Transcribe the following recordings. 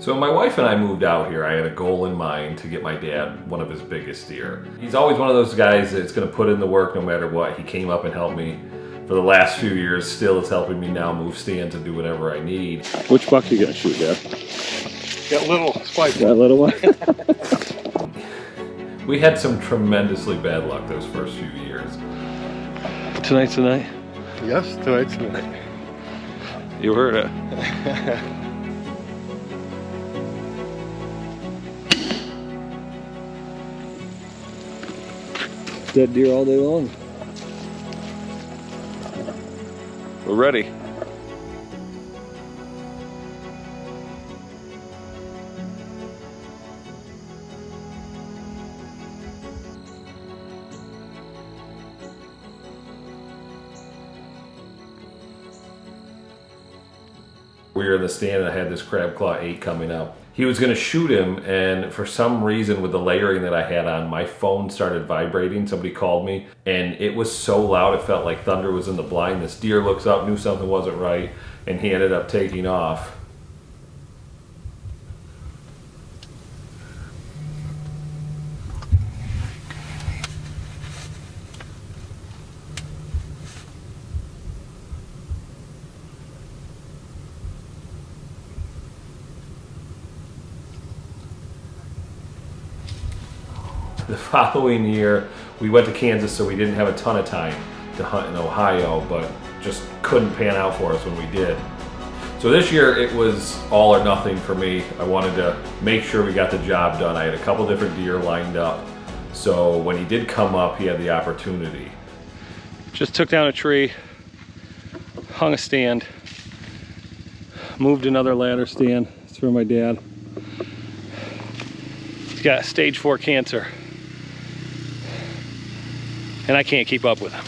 So when my wife and I moved out here, I had a goal in mind to get my dad one of his biggest deer. He's always one of those guys that's going to put in the work no matter what. He came up and helped me for the last few years, still is helping me now move stands and do whatever I need. Which buck you gonna shoot, Dad? That little spike. That little one? We had some tremendously bad luck those first few years. Tonight's the night? Yes, tonight's the night. You heard it. Dead deer all day long. We're ready. We were in the stand and I had this crab claw 8 coming up. He was going to shoot him, and for some reason with the layering that I had on, my phone started vibrating. Somebody called me and it was so loud it felt like thunder was in the blind. This deer looks up, knew something wasn't right, and he ended up taking off. The following year, we went to Kansas, so we didn't have a ton of time to hunt in Ohio, but just couldn't pan out for us when we did. So this year, it was all or nothing for me. I wanted to make sure we got the job done. I had a couple different deer lined up, so when he did come up, he had the opportunity. Just took down a tree, hung a stand, moved another ladder stand. It's for my dad. He's got stage 4 cancer, and I can't keep up with him.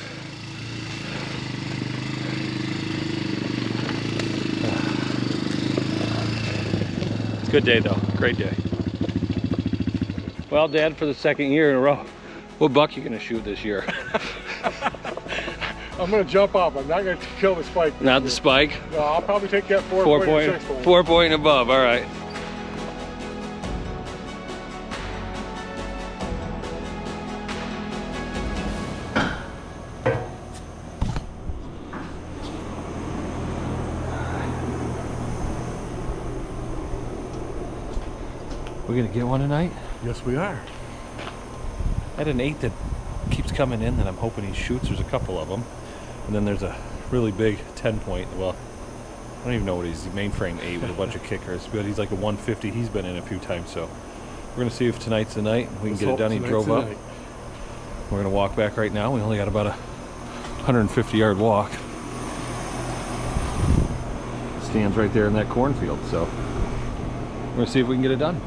It's a good day though, great day. Well, Dad, for the second year in a row, what buck you gonna shoot this year? I'm gonna jump up. I'm not gonna kill the spike. Not the spike? No, I'll probably take that 4 point and above, all right. We're gonna get one tonight? Yes, we are. I had an 8 that keeps coming in that I'm hoping he shoots. There's a couple of them. And then there's a really big 10 point. Well, I don't even know what he's, mainframe 8 with a bunch of kickers, but he's like a 150. He's been in a few times, so we're gonna see if tonight's the night. We can get it done. He drove up. We're gonna walk back right now. We only got about a 150-yard walk. Stands right there in that cornfield, so we're gonna see if we can get it done.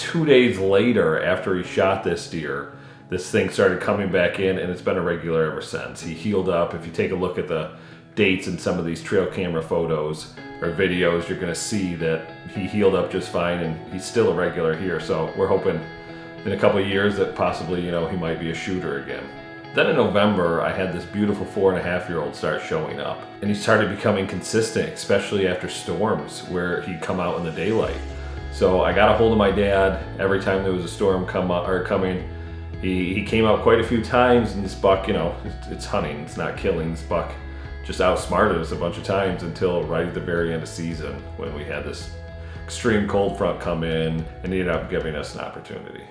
2 days later, after he shot this deer, this thing started coming back in, and it's been a regular ever since. He healed up. If you take a look at the dates in some of these trail camera photos or videos, you're going to see that he healed up just fine, and he's still a regular here. So we're hoping in a couple of years that possibly, you know, he might be a shooter again. Then in November, I had this beautiful 4.5-year-old start showing up, and he started becoming consistent, especially after storms where he'd come out in the daylight. So I got a hold of my dad every time there was a storm coming. He came out quite a few times, and this buck, you know, it's hunting, it's not killing. This buck just outsmarted us a bunch of times until right at the very end of season when we had this extreme cold front come in, and he ended up giving us an opportunity.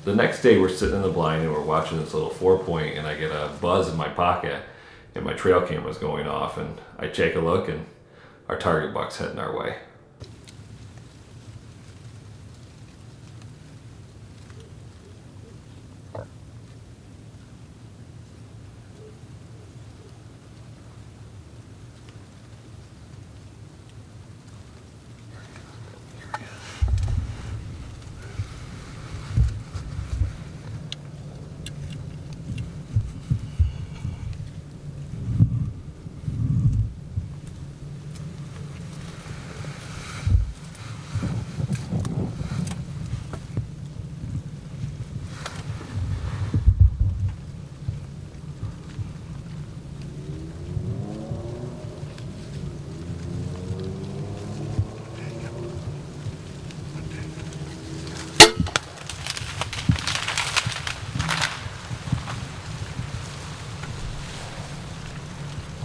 The next day we're sitting in the blind and we're watching this little 4-point, and I get a buzz in my pocket and my trail camera's going off, and I take a look and our target buck's heading our way.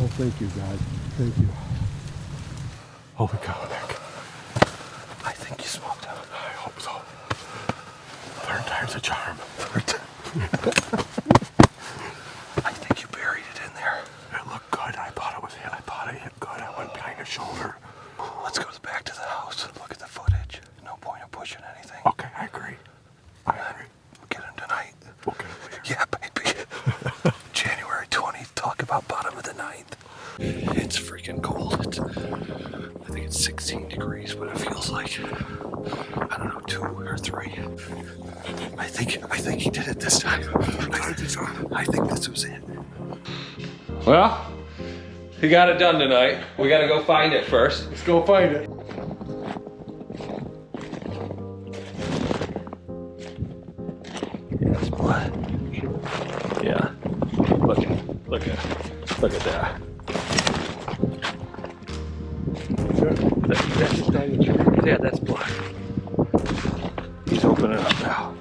Oh, thank you, God. Thank you. Holy cow, Nick. I think you smoked out. I hope so. Third time's a charm. I think you buried it in there. It looked good. I thought it was hit. I thought it hit good. I went behind his shoulder. Let's go back to the house and look at the footage. No point in pushing anything. Okay, I agree. I agree. We'll get him tonight. We'll get it later. Yeah, baby. January 20th. Talk about bottom of the ninth. It's freaking cold. I think it's 16 degrees, but it feels like, I don't know, 2 or 3. I think he did it this time. I think this was it. Well, he got it done tonight. We gotta go find it first. Let's go find it. That's blood. Yeah. Look at that. Yeah, that's blood. He's opening up now.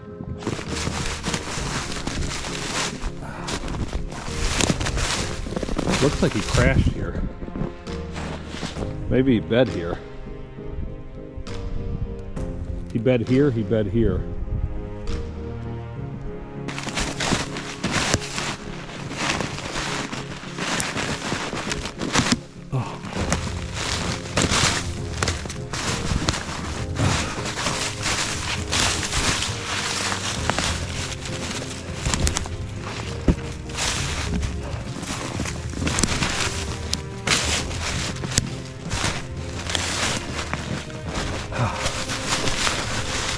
Looks like he crashed here. Maybe he bed here. He bed here, he bed here.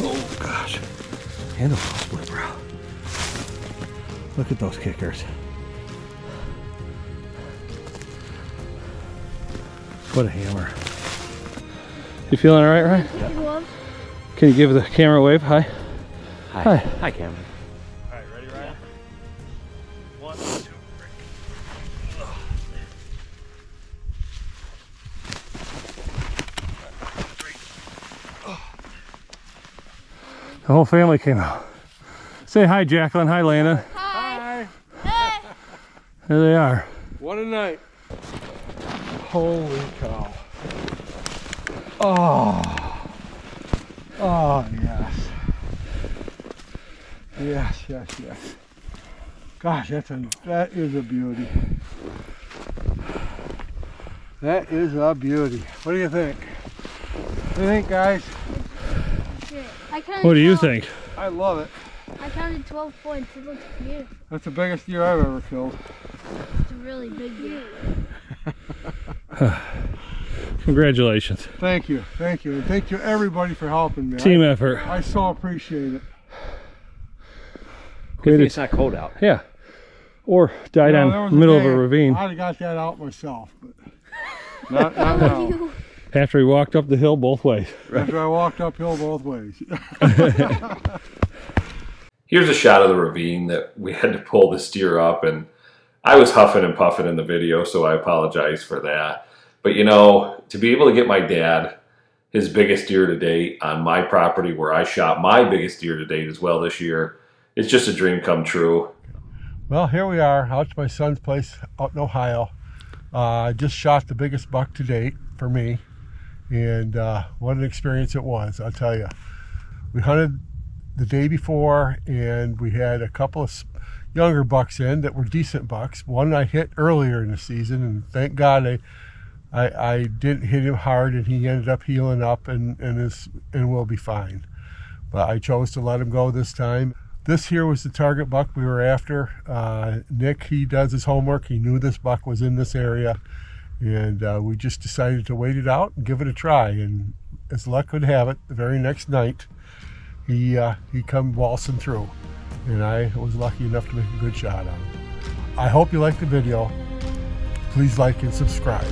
Oh gosh. Handle split, bro. Look at those kickers. What a hammer. You feeling all right, Ryan? Yeah. Can you give the camera a wave? Hi. Hi. Hi, Cameron. All right, ready, Ryan? 1, 2, 3. The whole family came out. Say hi, Jacqueline. Hi, Landon. Hi. There they are. What a night. Holy cow. Oh. Oh, yes. Yes, yes, yes. Gosh, that is a beauty. That is a beauty. What do you think? What do you think, guys? What do you think? I love it. I counted 12 points. It looks beautiful. That's the biggest deer I've ever killed. It's a really big deer. Congratulations. Thank you, thank you, and thank you everybody for helping me. Team effort. I so appreciate it. Good. It's not cold out. Yeah. Or died There on was the middle of day a ravine I'd have got that out myself, but not now. after he walked up the hill both ways. After I walked uphill both ways. Here's a shot of the ravine that we had to pull this deer up, and I was huffing and puffing in the video, so I apologize for that. But you know, to be able to get my dad his biggest deer to date on my property where I shot my biggest deer to date as well this year, it's just a dream come true. Well, here we are out to my son's place out in Ohio. I just shot the biggest buck to date for me, and what an experience it was, I'll tell you. We hunted the day before, and we had a couple of younger bucks in that were decent bucks. One I hit earlier in the season, and thank God I didn't hit him hard, and he ended up healing up and will be fine. But I chose to let him go this time. This here was the target buck we were after. Nick, he does his homework. He knew this buck was in this area, and we just decided to wait it out and give it a try. And as luck would have it, the very next night, he come waltzing through, and I was lucky enough to make a good shot on him. I hope you liked the video. Please like and subscribe.